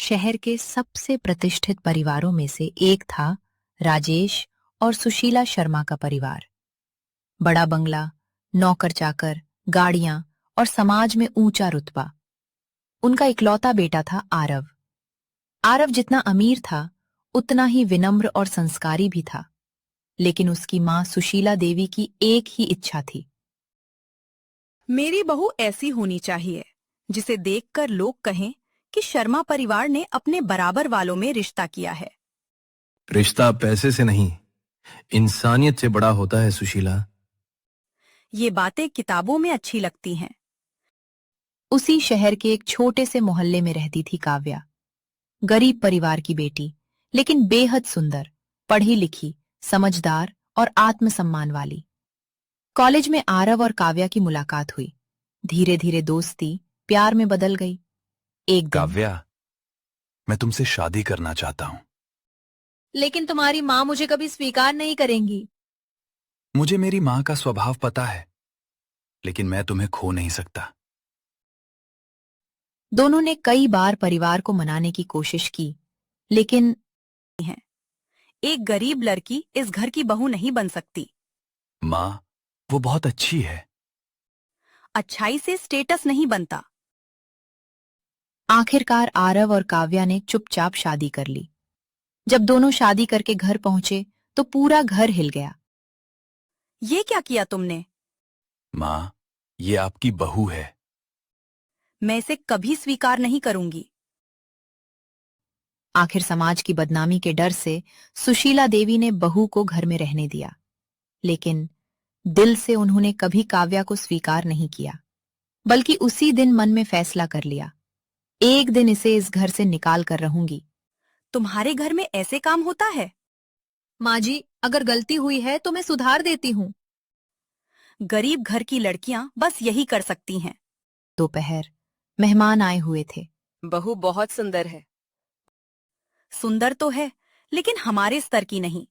शहर के सबसे प्रतिष्ठित परिवारों में से एक था राजेश और सुशीला शर्मा का परिवार। बड़ा बंगला, नौकर चाकर, गाड़ियां और समाज में ऊंचा रुतबा। उनका इकलौता बेटा था आरव। आरव जितना अमीर था उतना ही विनम्र और संस्कारी भी था, लेकिन उसकी मां सुशीला देवी की एक ही इच्छा थी। मेरी बहू ऐसी होनी चाहिए जिसे देखकर लोग कहें कि शर्मा परिवार ने अपने बराबर वालों में रिश्ता किया है। रिश्ता पैसे से नहीं, इंसानियत से बड़ा होता है सुशीला। ये बातें किताबों में अच्छी लगती हैं। उसी शहर के एक छोटे से मोहल्ले में रहती थी काव्या। गरीब परिवार की बेटी, लेकिन बेहद सुंदर, पढ़ी लिखी, समझदार और आत्मसम्मान वाली। कॉलेज में आरव और काव्या की मुलाकात हुई। धीरे धीरे दोस्ती प्यार में बदल गई। एक दिन, काव्या, मैं तुमसे शादी करना चाहता हूं। लेकिन तुम्हारी माँ मुझे कभी स्वीकार नहीं करेंगी। मुझे मेरी मां का स्वभाव पता है, लेकिन मैं तुम्हें खो नहीं सकता। दोनों ने कई बार परिवार को मनाने की कोशिश की, लेकिन एक गरीब लड़की इस घर की बहू नहीं बन सकती। मां, वो बहुत अच्छी है। अच्छाई से स्टेटस नहीं बनता। आखिरकार आरव और काव्या ने चुपचाप शादी कर ली। जब दोनों शादी करके घर पहुंचे तो पूरा घर हिल गया। ये क्या किया तुमने? मां, ये आपकी बहू है। मैं इसे कभी स्वीकार नहीं करूंगी। आखिर समाज की बदनामी के डर से सुशीला देवी ने बहू को घर में रहने दिया, लेकिन दिल से उन्होंने कभी काव्या को स्वीकार नहीं किया, बल्कि उसी दिन मन में फैसला कर लिया, एक दिन इसे इस घर से निकाल कर रहूंगी। तुम्हारे घर में ऐसे काम होता है? माँ जी, अगर गलती हुई है तो मैं सुधार देती हूँ। गरीब घर की लड़कियां बस यही कर सकती हैं। दोपहर, मेहमान आए हुए थे। बहू बहुत सुंदर है। सुंदर तो है, लेकिन हमारे स्तर की नहीं।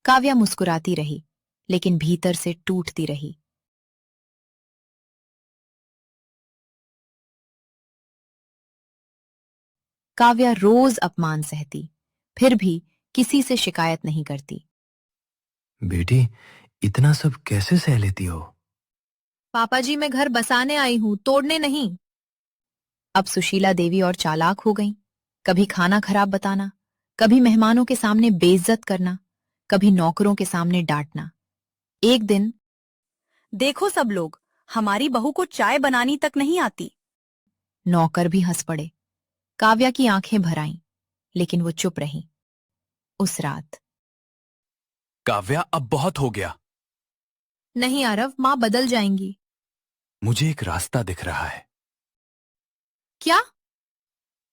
काव्या मुस्कुराती रही, लेकिन भीतर से टूटती रही। काव्या रोज अपमान सहती, फिर भी किसी से शिकायत नहीं करती। बेटी, इतना सब कैसे सह लेती हो? पापा जी, मैं घर बसाने आई हूँ, तोड़ने नहीं। अब सुशीला देवी और चालाक हो गईं। कभी खाना खराब बताना, कभी मेहमानों के सामने बेइज्जत करना, कभी नौकरों के सामने डांटना। एक दिन, देखो सब लोग, हमारी बहू को चाय बनानी तक नहीं आती। नौकर भी हंस पड़े। काव्या की आंखें भर आईं, लेकिन वो चुप रही। उस रात, काव्या, अब बहुत हो गया। नहीं आरव, माँ बदल जाएंगी। मुझे एक रास्ता दिख रहा है। क्या?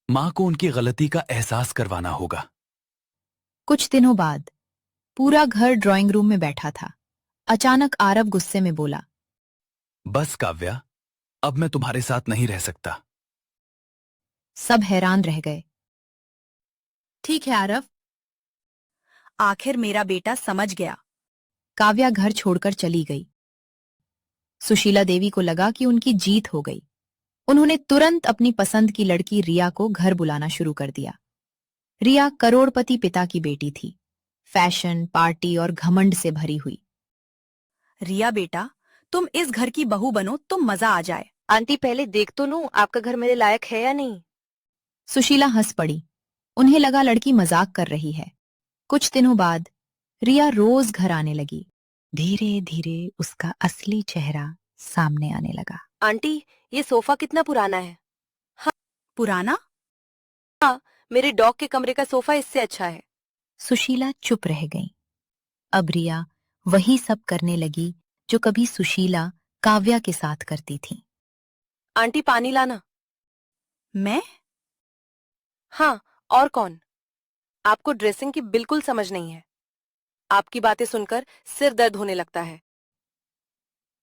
मां को उनकी गलती का एहसास करवाना होगा। कुछ दिनों बाद पूरा घर ड्राइंग रूम में बैठा था। अचानक आरव गुस्से में बोला, बस काव्या, अब मैं तुम्हारे साथ नहीं रह सकता। सब हैरान रह गए। ठीक है आरव। आखिर मेरा बेटा समझ गया। काव्या घर छोड़कर चली गई। सुशीला देवी को लगा कि उनकी जीत हो गई। उन्होंने तुरंत अपनी पसंद की लड़की रिया को घर बुलाना शुरू कर दिया। रिया करोड़पति पिता की बेटी थी, फैशन, पार्टी और घमंड से भरी हुई। रिया बेटा, तुम इस घर की बहू बनो तो मजा आ जाए। आंटी, पहले देख तो लूं आपका घर मेरे लायक है या नहीं। सुशीला हंस पड़ी। उन्हें लगा लड़की मजाक कर रही है। कुछ दिनों बाद रिया रोज घर आने लगी। धीरे धीरे उसका असली चेहरा सामने आने लगा। आंटी, ये सोफा कितना पुराना है। पुराना? हाँ, मेरे डॉग के कमरे का सोफा इससे अच्छा है। सुशीला चुप रह गई। अब रिया वही सब करने लगी जो कभी सुशीला काव्या के साथ करती थी। आंटी, पानी लाना। मैं? हाँ, और कौन। आपको ड्रेसिंग की बिल्कुल समझ नहीं है। आपकी बातें सुनकर सिर दर्द होने लगता है।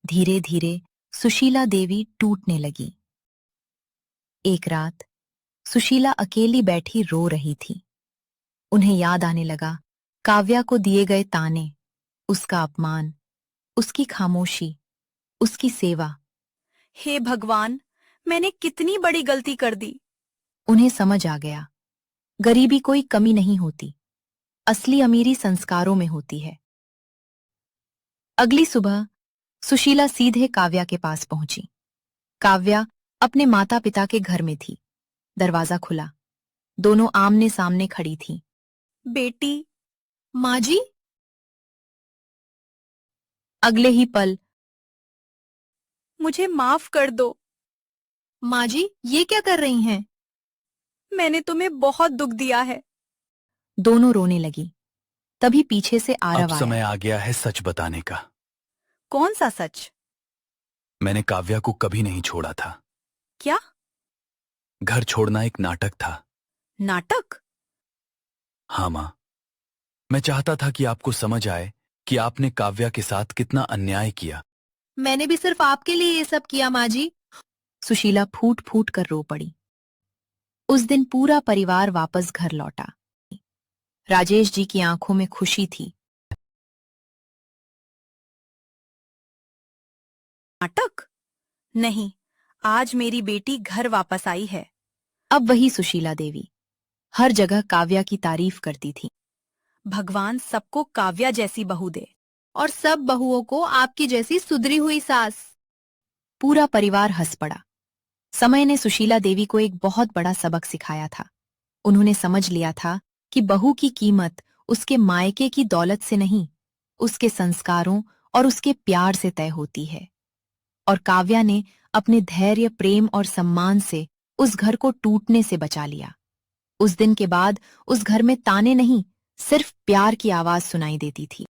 धीरे धीरे सुशीला देवी टूटने लगी। एक रात सुशीला अकेली बैठी रो रही थी। उन्हें याद आने लगा काव्या को दिए गए ताने, उसका अपमान, उसकी खामोशी, उसकी सेवा। हे भगवान, मैंने कितनी बड़ी गलती कर दी। उन्हें समझ आ गया, गरीबी कोई कमी नहीं होती, असली अमीरी संस्कारों में होती है। अगली सुबह सुशीला सीधे काव्या के पास पहुंची। काव्या अपने माता पिता के घर में थी। दरवाजा खुला, दोनों आमने सामने खड़ी थीं। बेटी, माँ जी। अगले ही पल, मुझे माफ कर दो। माँ जी ये क्या कर रही हैं? मैंने तुम्हें बहुत दुख दिया है। दोनों रोने लगी। तभी पीछे से अब आरव समय आया। आ गया है सच बताने का। कौन सा सच? मैंने काव्या को कभी नहीं छोड़ा था। क्या घर छोड़ना एक नाटक था। नाटक? हाँ माँ, मैं चाहता था कि आपको समझ आए कि आपने काव्या के साथ कितना अन्याय किया। मैंने भी सिर्फ आपके लिए ये सब किया माँ जी। सुशीला फूट फूट कर रो पड़ी। उस दिन पूरा परिवार वापस घर लौटा। राजेश जी की आंखों में खुशी थी। नाटक नहीं, आज मेरी बेटी घर वापस आई है। अब वही सुशीला देवी हर जगह काव्या की तारीफ करती थी। भगवान सबको काव्या जैसी बहू दे। और सब बहुओं को आपकी जैसी सुधरी हुई सास। पूरा परिवार हंस पड़ा। समय ने सुशीला देवी को एक बहुत बड़ा सबक सिखाया था। उन्होंने समझ लिया था कि बहू की कीमत उसके मायके की दौलत से नहीं, उसके संस्कारों और उसके प्यार से तय होती है। और काव्या ने अपने धैर्य, प्रेम और सम्मान से उस घर को टूटने से बचा लिया। उस दिन के बाद उस घर में ताने नहीं, सिर्फ प्यार की आवाज सुनाई देती थी।